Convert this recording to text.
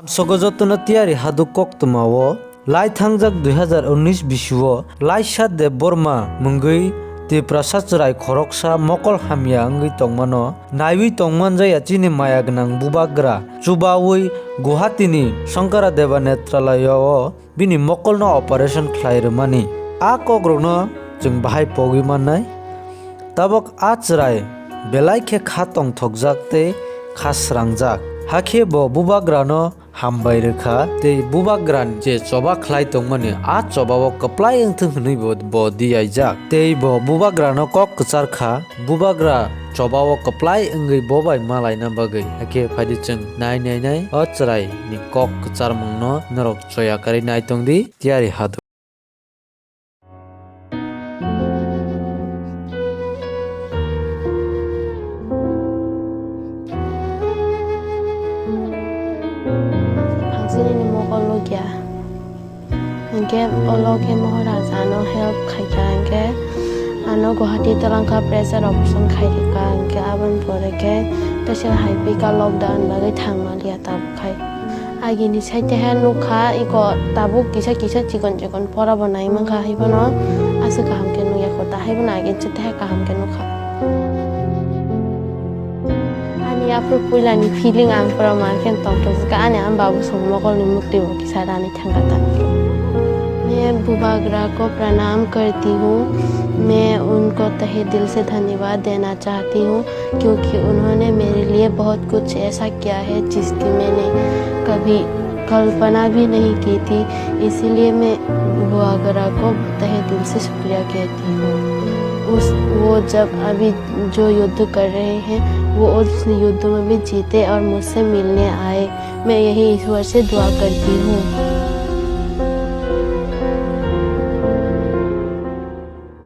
Amsogozotno tiari hadu koktmao lai thangjak 2019 bisuo Laisa Dev Burma mungui Tiprasachrai khoroksa mokol hamya angui tongmano naiwi tongmanjaya chini maya gnang bubagra chubawi Guwahati ni Shankara Deva Netralayao bini mokolno operation khlairmani a kogrokno jeng bahai pogi mannai tabok achrai belai khe khatong thokjak tei khasrangjak hakhe bo bubagrano hambai rekha tei bubagran je choba khlai tongmani a chobao kaplai engthung hnui bo diaijak tei bo bubagrano kok kchar kha bubagra chobao kaplai engui bobai malaina bagai hakhe phadi cheng nai o chrai ni kok kchar mungno norok choya kari nai tongdi tiari hadu Sini mogol kya angke oloke moharaja no help khaika angke ano Guwahati talangka pressure option khaika angke aban pore ke special highway ka lockdown bagai thangma liya tab khai agi ni saite ha nukha iko tabu kisa chikon pora banai mangkha hibono ase kaham ke nu yakota hibona agi chite ha kaham ke nukha ya pula ni feeling am para marken tok ka ane am babu somokol ni mukti wo ki sarani thangata मैं बुबागरा को प्रणाम करती हूँ। मैं उनको तहे दिल से धन्यवाद देना चाहती हूँ क्योंकि उन्होंने मेरे लिए बहुत कुछ ऐसा किया है जिसकी मैंने कभी कल्पना भी नहीं की थी। इसीलिए मैं बुबागरा को तहे दिल से शुक्रिया कहती हूँ। वो जब अभी जो युद्ध कर रहे हैं वो उस युद्ध में भी जीते और मुझसे मिलने आए। मैं यही ईश्वर से दुआ करती हूँ।